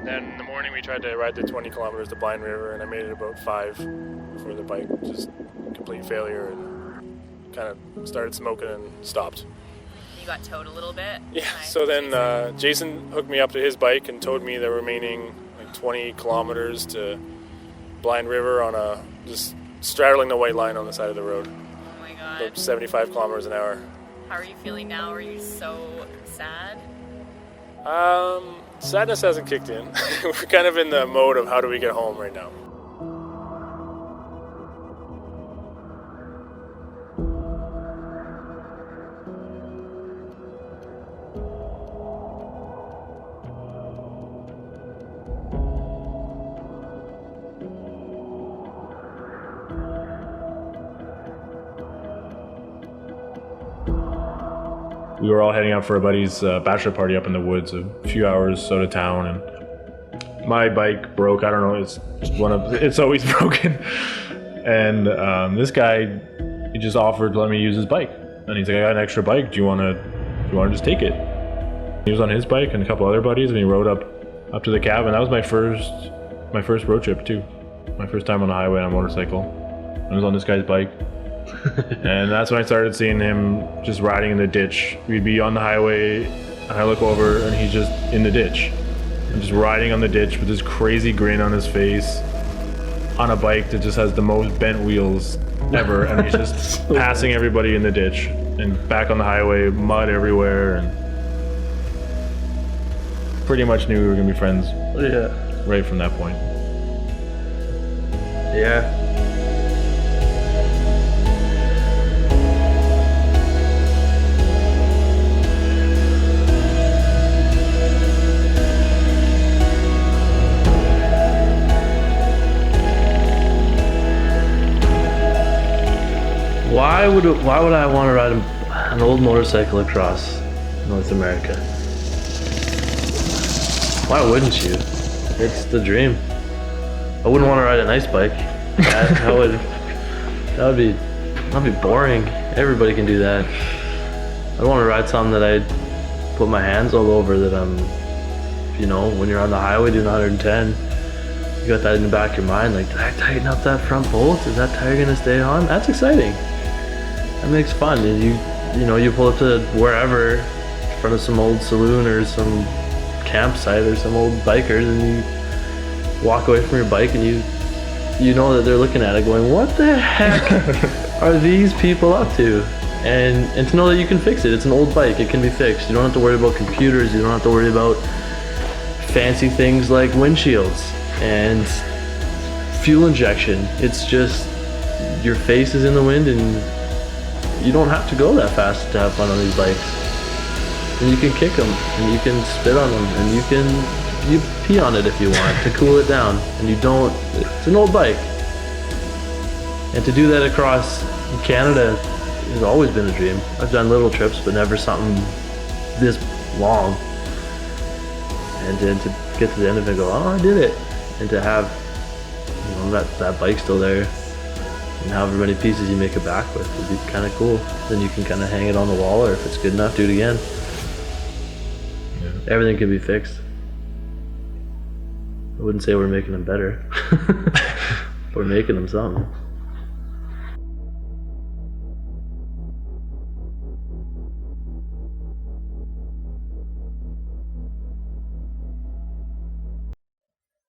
And then in the morning we tried to ride the 20 kilometers to Blind River, and I made it about 5 before the bike just complete failure and kind of started smoking and stopped. You got towed a little bit? Yeah, so then Jason hooked me up to his bike and towed me the remaining 20 kilometers to Blind River on just straddling the white line on the side of the road. Oh my God. About 75 kilometers an hour. How are you feeling now? Are you so sad? Sadness hasn't kicked in. We're kind of in the mode of how do we get home right now. We were all heading out for a buddy's bachelor party up in the woods, a few hours out of town, and my bike broke. I don't know, it's always broken. And this guy, he just offered to let me use his bike. And he's like, I got an extra bike, do you wanna just take it? He was on his bike and a couple other buddies, and he rode up to the cabin. That was my first road trip too. My first time on the highway on a motorcycle. I was on this guy's bike. And that's when I started seeing him just riding in the ditch. We'd be on the highway, and I look over, and he's just in the ditch. And just riding on the ditch with this crazy grin on his face on a bike that just has the most bent wheels ever. And he's just passing everybody in the ditch and back on the highway, mud everywhere. And pretty much knew we were going to be friends right from that point. Yeah. Why would I want to ride an old motorcycle across North America? Why wouldn't you? It's the dream. I wouldn't want to ride a nice bike. That'd be boring. Everybody can do that. I want to ride something that I put my hands all over, that I'm, when you're on the highway doing 110, you got that in the back of your mind, like, did I tighten up that front bolt? Is that tire gonna stay on? That's exciting. That makes fun. And you pull up to wherever, in front of some old saloon or some campsite or some old bikers, and you walk away from your bike, and you know that they're looking at it going, what the heck are these people up to? And to know that you can fix it. It's an old bike, it can be fixed. You don't have to worry about computers, you don't have to worry about fancy things like windshields and fuel injection. It's just your face is in the wind, and you don't have to go that fast to have fun on these bikes. And you can kick them, and you can spit on them, and you pee on it if you want to cool it down. And it's an old bike. And to do that across Canada has always been a dream. I've done little trips, but never something this long. And then to get to the end of it and go, oh, I did it. And to have that bike still there, and however many pieces you make it back with would be kind of cool. Then you can kind of hang it on the wall, or if it's good enough, do it again. Yeah. Everything can be fixed. I wouldn't say we're making them better. We're making them something.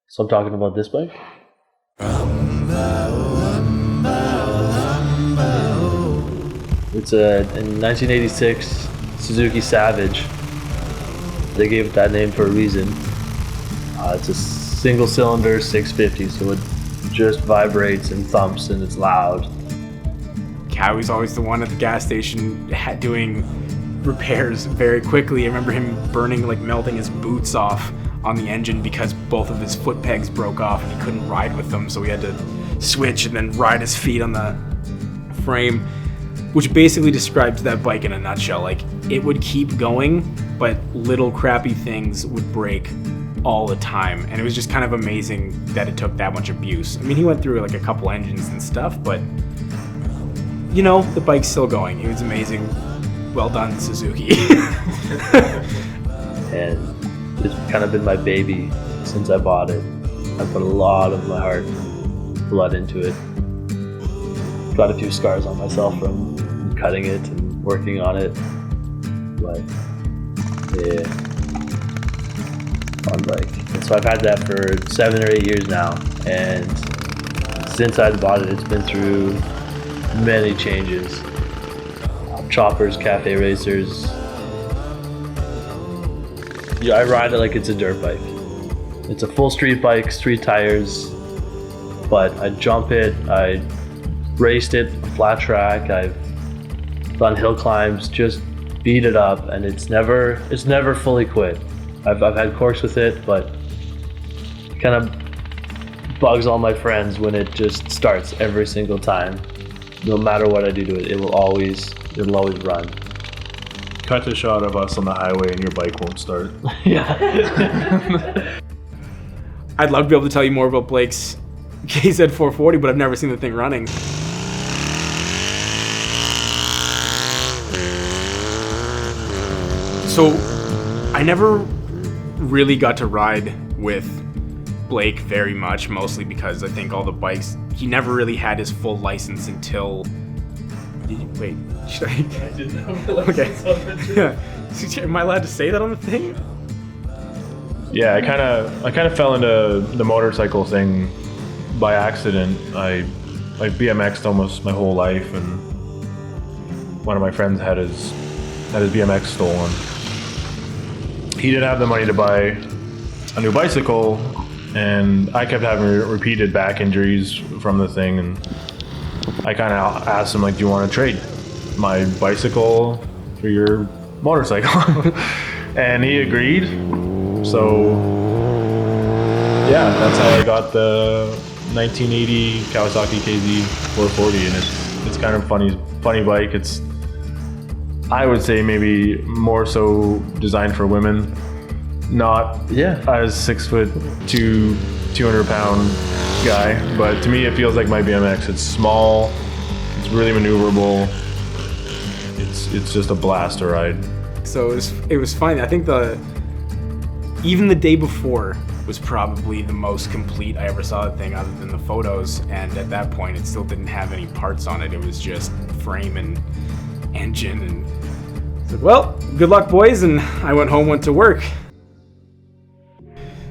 So I'm talking about this bike? It's a 1986 Suzuki Savage. They gave it that name for a reason. It's a single cylinder 650, so it just vibrates and thumps and it's loud. Cowie's always the one at the gas station doing repairs very quickly. I remember him melting his boots off on the engine because both of his foot pegs broke off and he couldn't ride with them, so he had to switch and then ride his feet on the frame, which basically describes that bike in a nutshell. Like, it would keep going, but little crappy things would break all the time, and it was just kind of amazing that it took that much abuse. I mean, he went through a couple engines and stuff, but the bike's still going. It was amazing. Well done, Suzuki. And it's kind of been my baby since I bought it. I put a lot of my heart and blood into it. Got a few scars on myself from cutting it and working on it. But yeah, fun bike. So I've had that for 7 or 8 years now, and since I bought it, it's been through many changes. Choppers, cafe racers. Yeah, I ride it like it's a dirt bike. It's a full street bike, street tires, but I jump it, I raced it, flat track, I've done hill climbs, just beat it up, and it's never fully quit. I've had corks with it, but it kind of bugs all my friends when it just starts every single time. No matter what I do to it, it'll always run. Cut a shot of us on the highway and your bike won't start. Yeah. I'd love to be able to tell you more about Blake's KZ 440, but I've never seen the thing running. So I never really got to ride with Blake very much, mostly because I think all the bikes, he never really had his full license until... Wait, should I? I didn't have a license. Okay. Yeah. Am I allowed to say that on the thing? Yeah, I kind of fell into the motorcycle thing by accident. I BMX'd almost my whole life, and one of my friends had his BMX stolen. He didn't have the money to buy a new bicycle, and I kept having repeated back injuries from the thing, and I kind of asked him, like, do you want to trade my bicycle for your motorcycle? And he agreed. So yeah, that's how I got the 1980 Kawasaki KZ 440, and it's kind of funny bike. It's, I would say, maybe more so designed for women, not as 6'2", 200-pound guy, but to me it feels like my BMX. It's small, it's really maneuverable, it's just a blast to ride. So it was fine. I think even the day before was probably the most complete I ever saw the thing, other than the photos, and at that point it still didn't have any parts on it. It was just frame and engine, and I said, well, good luck, boys, and I went home, went to work.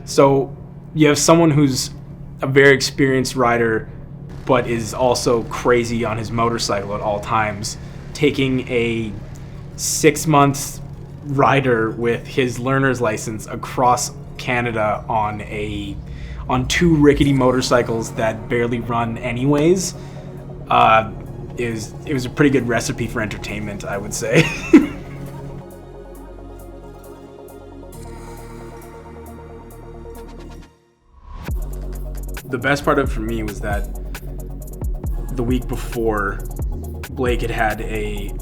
So you have someone who's a very experienced rider but is also crazy on his motorcycle at all times, taking a 6-month rider with his learner's license across Canada on 2 rickety motorcycles that barely run anyways. It was a pretty good recipe for entertainment, I would say. The best part of it for me was that the week before, Blake had a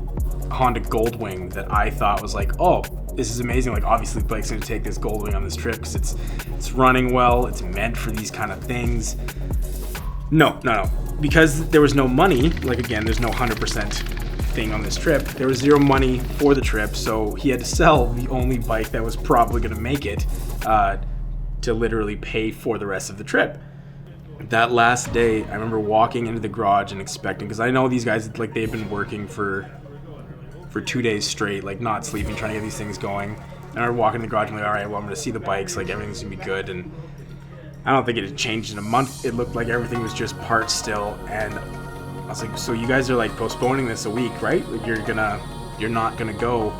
Honda Goldwing that I thought was like, oh, this is amazing. Like, obviously Blake's gonna take this Goldwing on this trip because it's running well, it's meant for these kind of things. No. Because there was no money, like, again, there's no 100% thing on this trip. There was 0 money for the trip, so he had to sell the only bike that was probably gonna make it to literally pay for the rest of the trip. That last day, I remember walking into the garage and expecting, because I know these guys, like, they've been working for 2 days straight, like, not sleeping, trying to get these things going. And I remember walking in the garage and I'm like, all right, well, I'm going to see the bikes, like, everything's going to be good. And I don't think it had changed in a month. It looked like everything was just parts still. And I was like, so you guys are, like, postponing this a week, right? Like, you're not going to go.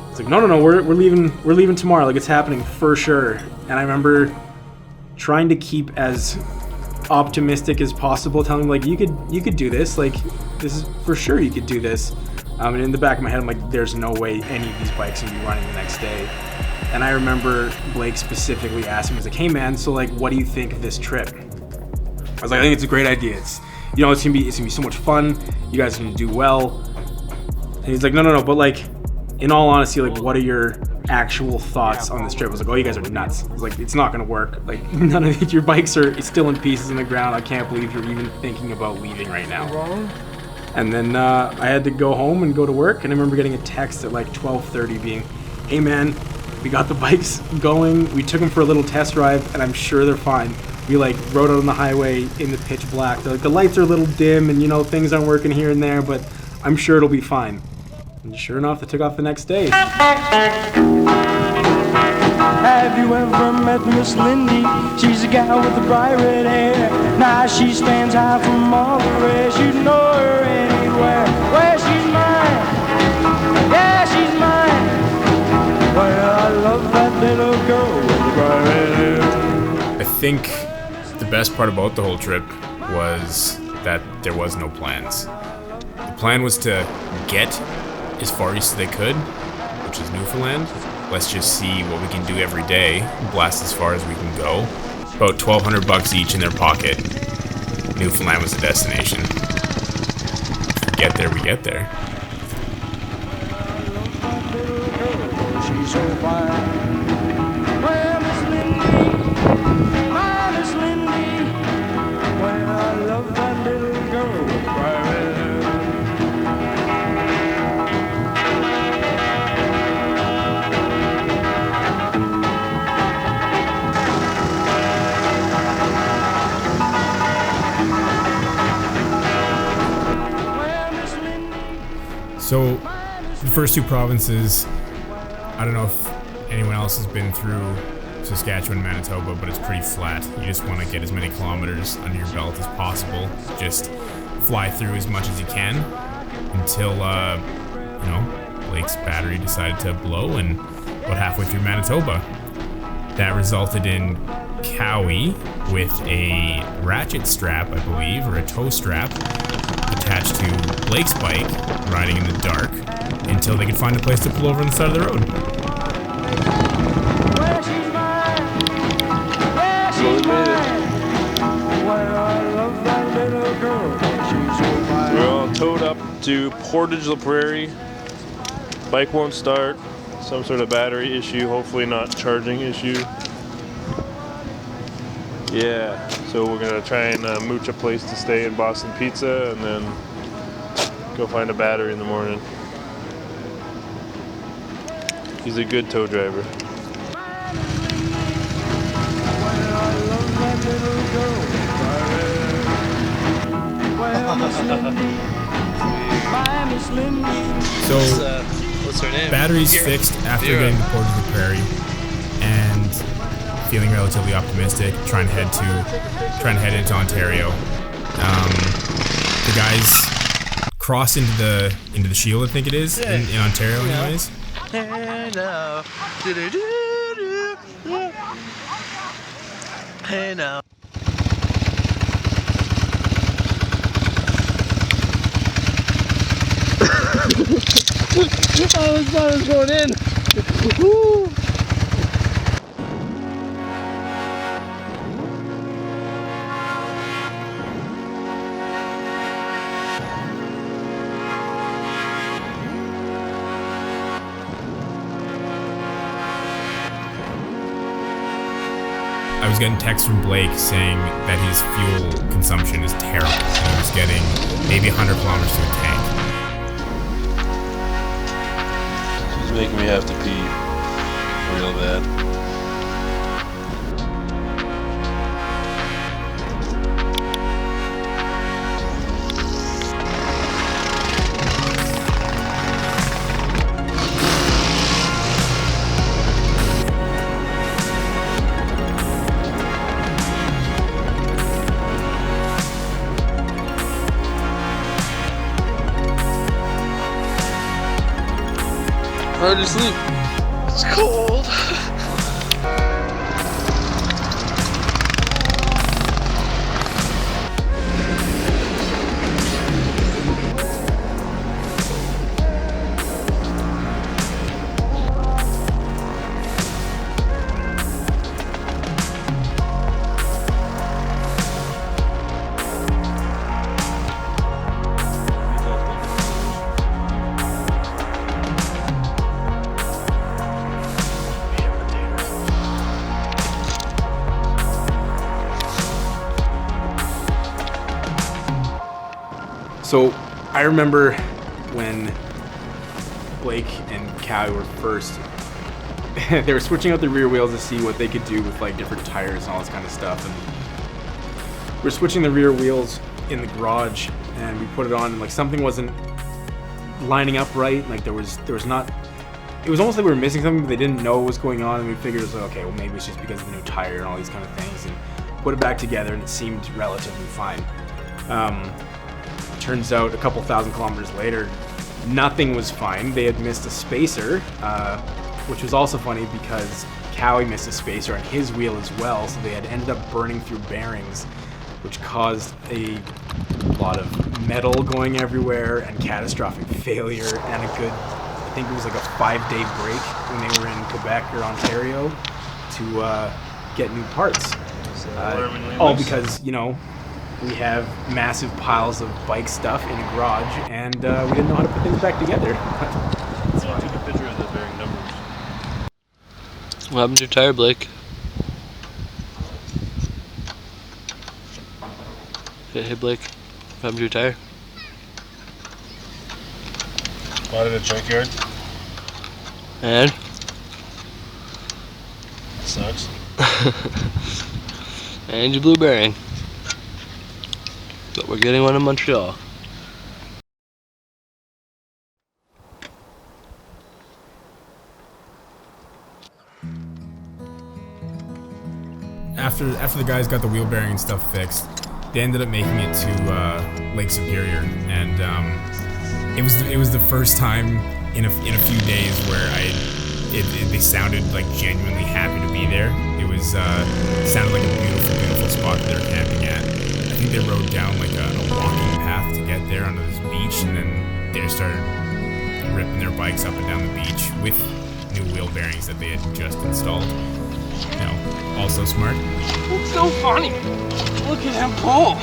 It's like, no, we're leaving tomorrow. Like, it's happening for sure. And I remember trying to keep as optimistic as possible, telling him, like, you could do this, like, this is for sure, you could do this. And in the back of my head, I'm like, there's no way any of these bikes can be running the next day. And I remember Blake specifically asked me, he was like, hey man, so, like, what do you think of this trip? I was like, I think it's a great idea. It's gonna be so much fun. You guys are gonna do well. And he's like, no, but, like, in all honesty, like, what are your actual thoughts on this trip? I was like, oh, you guys are nuts. I was like, it's not gonna work. Like, none of your bikes are still in pieces in the ground. I can't believe you're even thinking about leaving right now. And then I had to go home and go to work, and I remember getting a text at like 12:30 being, hey man, We got the bikes going. We took them for a little test drive, and I'm sure they're fine. We rode out on the highway in the pitch black. The lights are a little dim, and things aren't working here and there, but I'm sure it'll be fine. And sure enough, they took off the next day. Have you ever met Miss Lindy? She's a gal with the bright red hair. Now she stands high from all the rest. You'd know her anywhere. Well, she's mine. Yeah, she's mine. Well, I love that little girl with the bright red hair. I think the best part about the whole trip was that there was no plans. The plan was to get as far east as they could, which is Newfoundland. Let's just see what we can do every day, blast as far as we can go. About $1,200 each in their pocket. Newfoundland was the destination. If we get there, we get there. She's so fine. Well, Miss Lindy, my Miss Lindy. Well, I love that little girl with bright red hair. So, the first two provinces, I don't know if anyone else has been through Saskatchewan and Manitoba, but it's pretty flat. You just want to get as many kilometers under your belt as possible. Just fly through as much as you can until, Blake's battery decided to blow, and about halfway through Manitoba. That resulted in Cowie with a ratchet strap, I believe, or a tow strap, attached to Blake's bike, riding in the dark until they could find a place to pull over on the side of the road. Well, she's mine. Yeah, she's mine. Well, I love that little girl. She's so fine. We're all towed up to Portage, the Prairie. Bike won't start. Some sort of battery issue, hopefully not charging issue. Yeah, so we're gonna try and mooch a place to stay in Boston Pizza and then go find a battery in the morning. He's a good tow driver. So, What's her name? batteries fixed after getting to Portage of the Prairie, and feeling relatively optimistic, trying to head into Ontario. The guys cross into the Shield, I think it is, in Ontario, anyways. Hey now. Do-do-do-do. Hey now. I thought I was going in. Woo. I was getting texts from Blake saying that his fuel consumption is terrible. He was getting maybe 100 kilometers to a tank. She's making me have to pee real bad. Hard to sleep. It's cold. So I remember when Blake and Cowie were first they were switching out the rear wheels to see what they could do with like different tires and all this kind of stuff. And we're switching the rear wheels in the garage, and we put it on, and like something wasn't lining up right. Like there was not. It was almost like we were missing something, but they didn't know what was going on, and we figured it was like, okay, well maybe it's just because of the new tire and all these kind of things, and put it back together, and it seemed relatively fine. Turns out a couple thousand kilometers later, nothing was fine. They had missed a spacer, which was also funny because Cowie missed a spacer on his wheel as well, so they had ended up burning through bearings, which caused a lot of metal going everywhere and catastrophic failure, and I think it was like a 5-day break when they were in Quebec or Ontario to get new parts. All because, you know, we have massive piles of bike stuff in a garage, and we didn't know how to put things back together. I took a picture of the bearing numbers. What happened to your tire, Blake? Hey Blake, what happened to your tire? Bought it at a junkyard. And? Sucks. And your blue bearing. But we're getting one in Montreal. After the guys got the wheel bearing and stuff fixed, they ended up making it to Lake Superior, and it was the first time in a few days where they sounded like genuinely happy to be there. It was sounded like a beautiful spot that they were camping at. I think they rode down like a walking path to get there onto this beach, and then they just started ripping their bikes up and down the beach with new wheel bearings that they had just installed. You know, also smart. It's so funny. Look at him pull.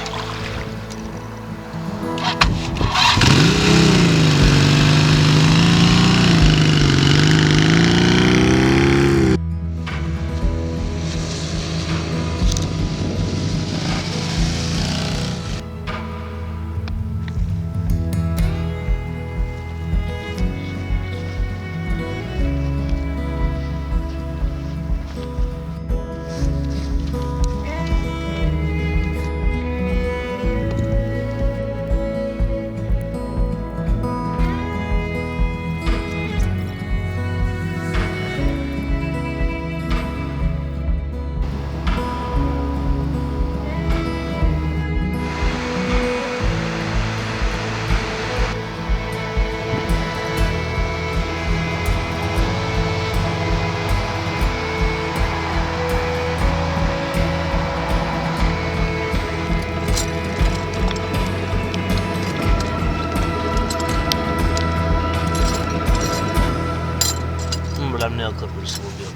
But I'm nail clippers, so we'll be okay.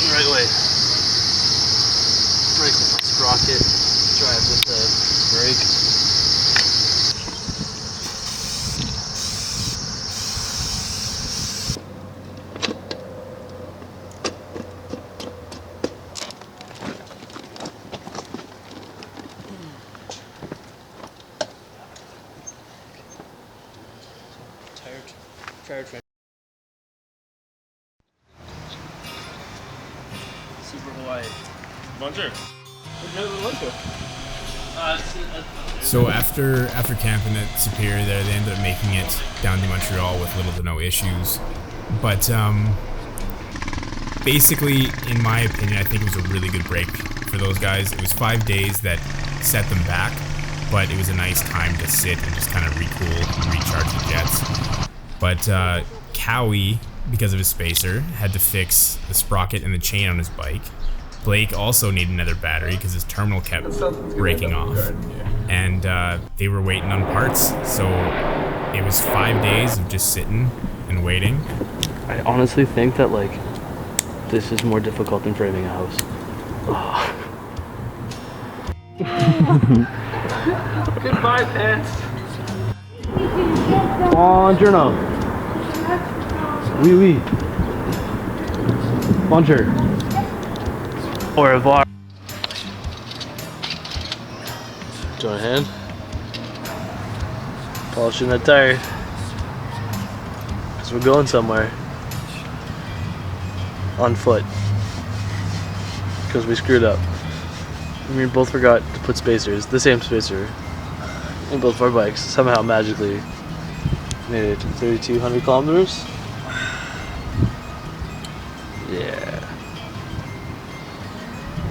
Right way. Brake with my sprocket, drive with the brake. Tire train. Super Hawaii. Bonjour. So after camping at Superior there, they ended up making it down to Montreal with little to no issues. But basically, in my opinion, I think it was a really good break for those guys. It was 5 days that set them back, but it was a nice time to sit and just kind of recool and recharge the jets. But Cowie, because of his spacer, had to fix the sprocket and the chain on his bike. Blake also needed another battery because his terminal kept breaking off. And they were waiting on parts, so it was 5 days of just sitting and waiting. I honestly think that, like, this is more difficult than framing a house. Oh. Goodbye, pants. Buongiorno. Oui, oui. Bonjour. Au revoir. Do you want a hand? Polishing that tire. Because we're going somewhere. On foot. Because we screwed up. We both forgot to put spacers, the same spacer, in both of our bikes. Somehow magically made it to 3,200 kilometers. Yeah.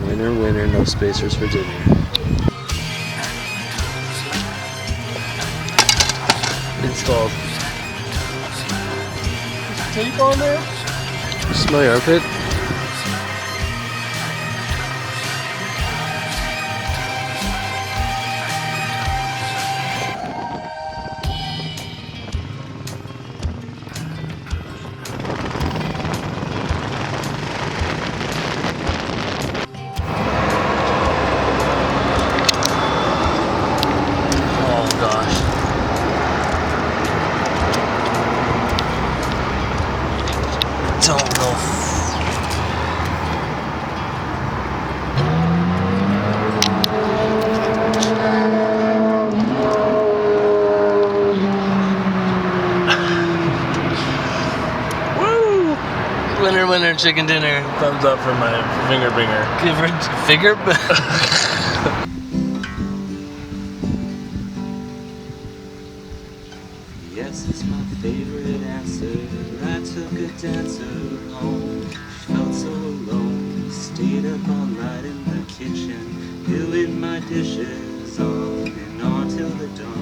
Winner, winner, no spacers for dinner. Installed. Tape on there? Smell your armpit? Winner, chicken dinner. Thumbs up for my finger bringer. Give her figure. Yes, it's my favorite answer. I took a dancer home. She felt so alone. Stayed up all night in the kitchen, doing my dishes on and on till the dawn.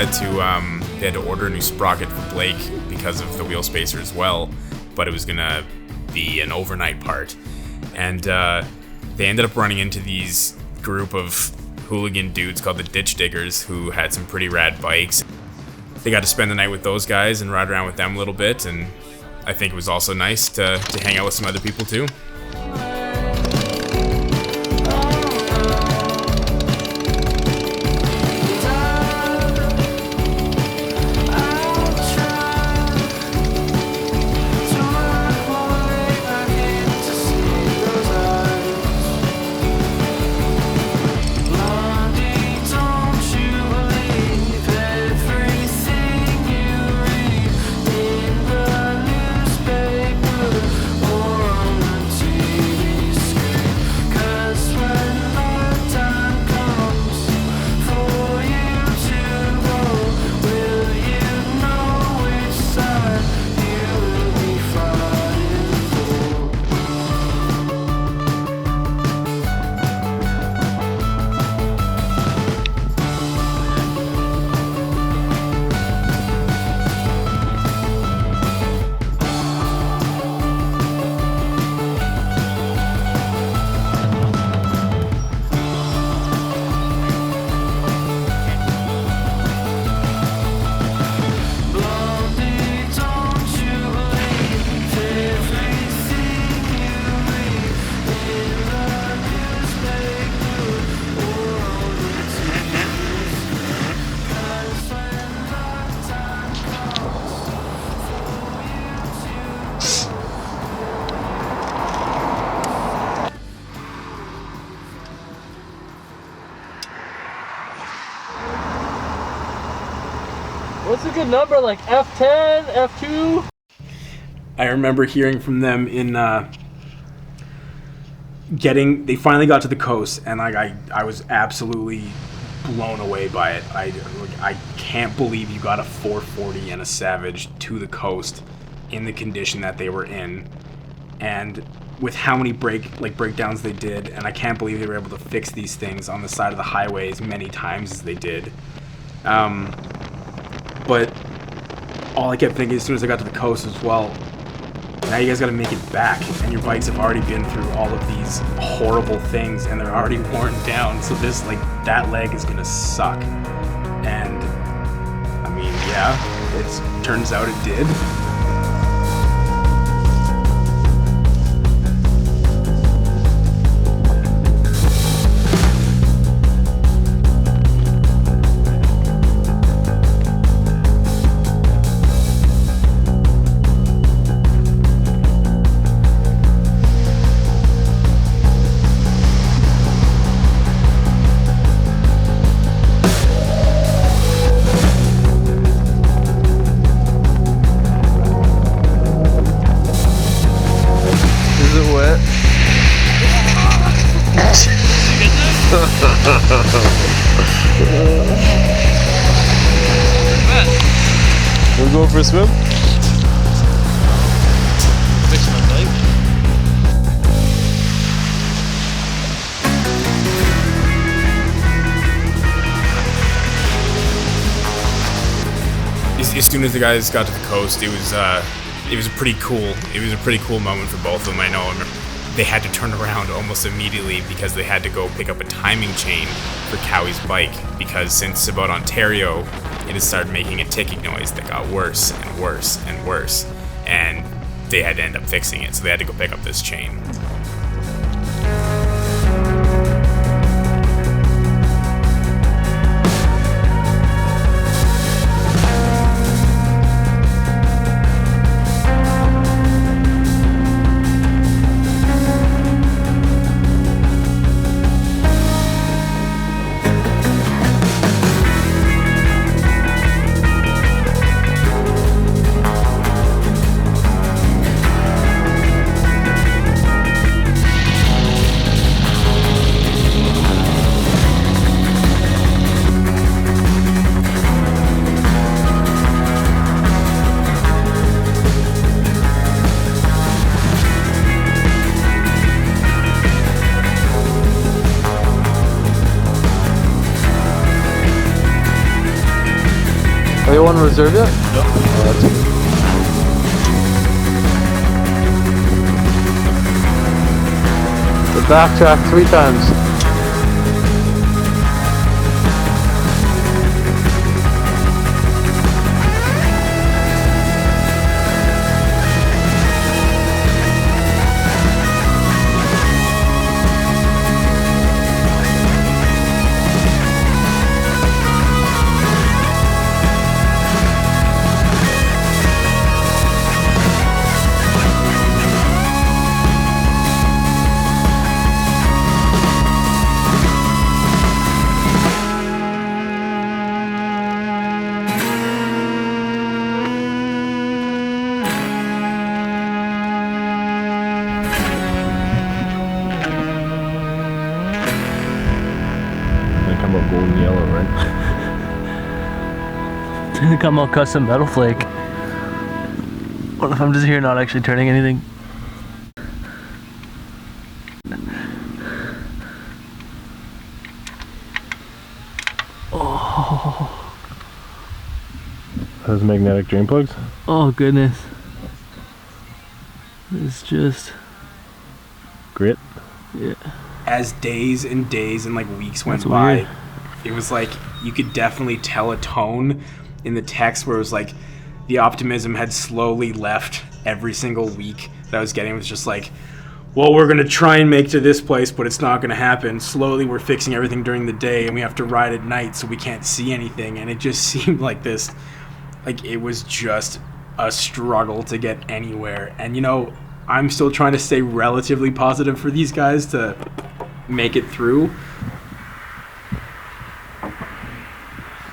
had to order a new sprocket for Blake because of the wheel spacer as well, but it was gonna be an overnight part. And they ended up running into these group of hooligan dudes called the Ditch Diggers who had some pretty rad bikes. They got to spend the night with those guys and ride around with them a little bit, and I think it was also nice to hang out with some other people too. What's a good number, like F10, F2? I remember hearing from them in they finally got to the coast, and I was absolutely blown away by it. I can't believe you got a 440 and a Savage to the coast in the condition that they were in, and with how many breakdowns they did, and I can't believe they were able to fix these things on the side of the highway as many times as they did. But all I kept thinking as soon as I got to the coast was, well, now you guys got to make it back, and your bikes have already been through all of these horrible things, and they're already worn down. So that leg is gonna suck. And I mean, yeah, it turns out it did. Wanna go for a swim? Fix my bike. As soon as the guys got to the coast, it was a pretty cool moment for both of them. I know they had to turn around almost immediately because they had to go pick up a timing chain for Cowie's bike, because since about Ontario, it has started making a ticking noise that got worse and worse and worse, and they had to end up fixing it, so they had to go pick up this chain. you want to reserve yet? No. Oh, that's good. The backtrack 3 times. Golden yellow, right? It's gonna come out custom metal flake. What if I'm just here not actually turning anything? Oh. Those magnetic drain plugs? Oh goodness. It's just grit. Yeah. As days and days and like weeks went by, it was like you could definitely tell a tone in the text where it was like the optimism had slowly left every single week that I was getting. It was just like, well, we're gonna try and make it to this place, but it's not gonna happen. Slowly we're fixing everything during the day and we have to ride at night so we can't see anything. And it just seemed like this, like it was just a struggle to get anywhere. And you know, I'm still trying to stay relatively positive for these guys to make it through.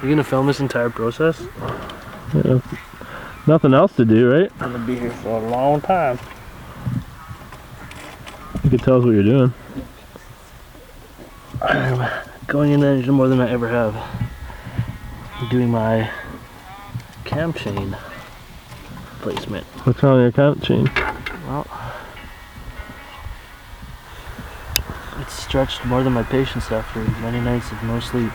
You gonna film this entire process? Yeah. Nothing else to do, right? I'm gonna be here for a long time. You can tell us what you're doing. I'm going in the engine more than I ever have. I'm doing my cam chain placement. What's wrong with your cam chain? Well, it's stretched more than my patience after many nights of no sleep.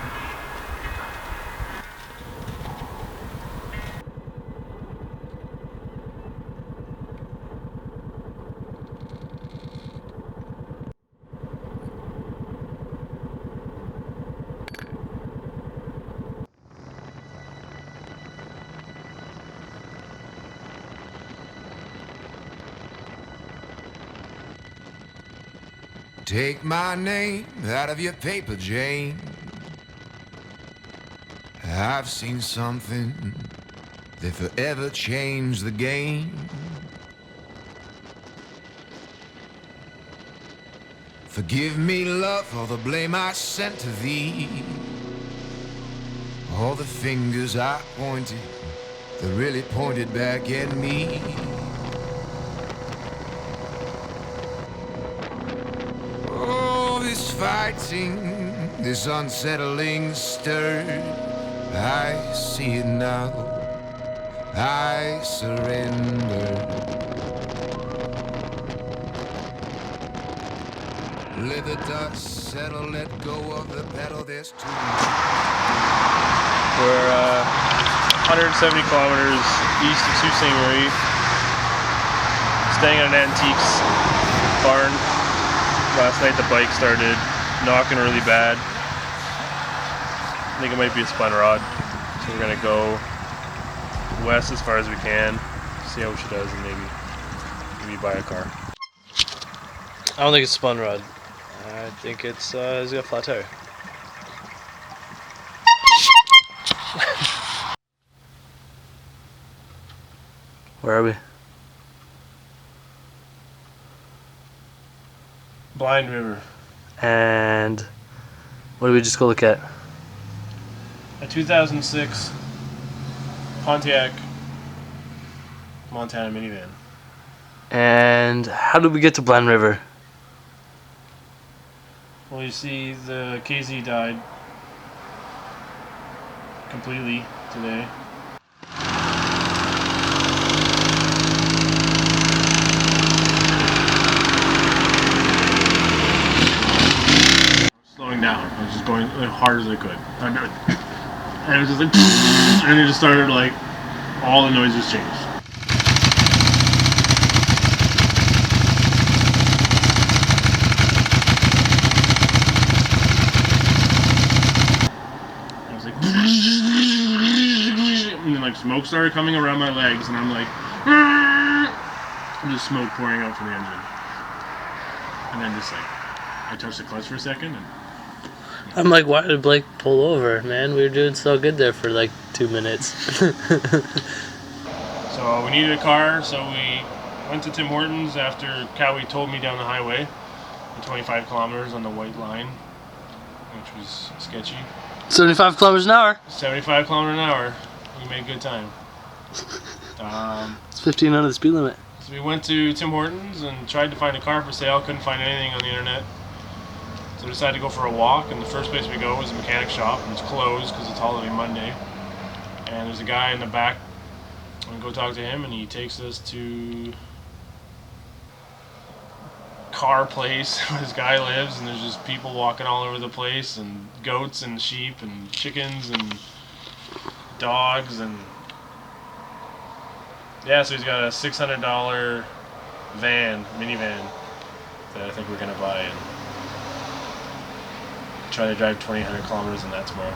Take my name out of your paper, Jane. I've seen something that forever changed the game. Forgive me, love, for the blame I sent to thee. All the fingers I pointed that really pointed back at me. This fighting, this unsettling stir, I see it now, I surrender. Let the dust settle, let go of the pedal, there's too much. We're 170 kilometers east of Sault Ste. Marie, staying at an antiques barn. Last night the bike started knocking really bad. I think it might be a spun rod. So we're gonna go west as far as we can, see how she does, and maybe buy a car. I don't think it's spun rod. I think it's got a flat tire. Where are we? Blind River. And what did we just go look at? A 2006 Pontiac Montana minivan. And how did we get to Blind River? Well, you see, the KZ died completely today. Slowing down. I was just going as hard as I could. and it was just like, and it just started like, all the noises changed. I was like, and then like smoke started coming around my legs, and I'm like, and just smoke pouring out from the engine. And then just like, I touched the clutch for a second, and I'm like, why did Blake pull over, man? We were doing so good there for like 2 minutes. So we needed a car, so we went to Tim Hortons after Cowie told me down the highway, the 25 kilometers on the white line, which was sketchy. 75 kilometers an hour. 75 kilometers an hour. We made good time. It's 15 under the speed limit. So we went to Tim Hortons and tried to find a car for sale. Couldn't find anything on the internet. So we decided to go for a walk, and the first place we go was a mechanic shop, and it's closed because it's holiday Monday. And there's a guy in the back. We go talk to him, and he takes us to car place where this guy lives, and there's just people walking all over the place, and goats and sheep and chickens and dogs, and yeah, so he's got a $600 minivan that I think we're gonna buy and try to drive 2,800 kilometers in that tomorrow.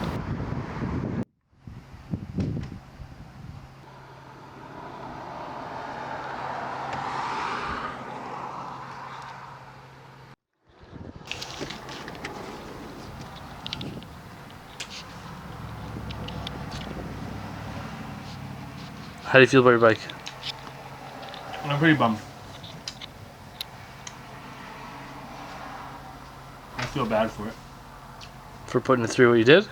How do you feel about your bike? I'm pretty bummed. I feel bad for it. For putting it through what you did?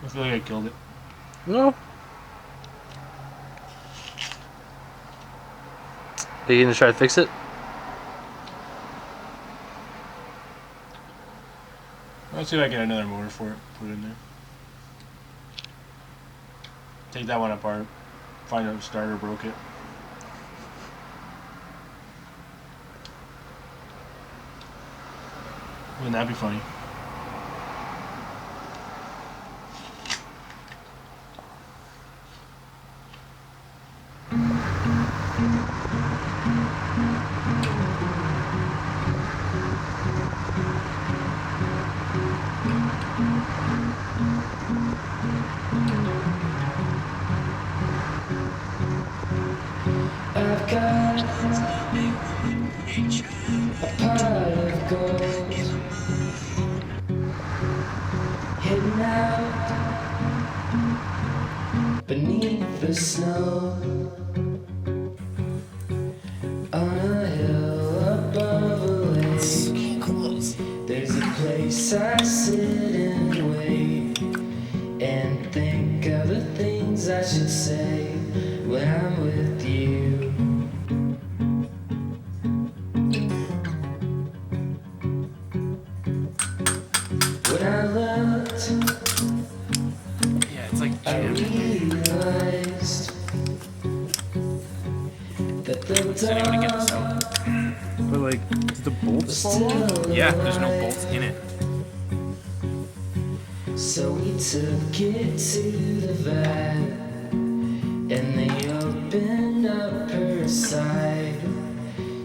I feel like I killed it. No. Are you gonna try to fix it? Let's see if I get another motor for it. Put it in there. Take that one apart. Find out if the starter broke it. Wouldn't that be funny? I've got a pot of gold hidden out beneath the snow on a hill above a lake. There's a place I sit and wait and think of the things I should say when I'm with you. When I looked, Yeah, it's like I realized that the Does anyone get this out? But like, did the bolts fall off? Yeah, there's no bolts in it. So we took it to the vat, and they opened up her side.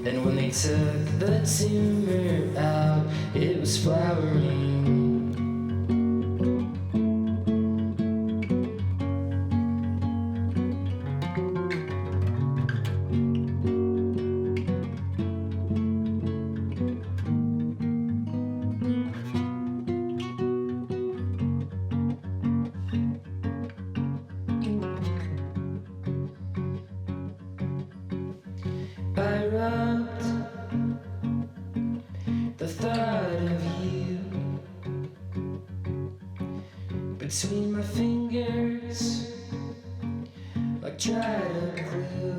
And when they took the tumor out, it was flowering. I wrote the thought of you between my fingers, like dried up glue.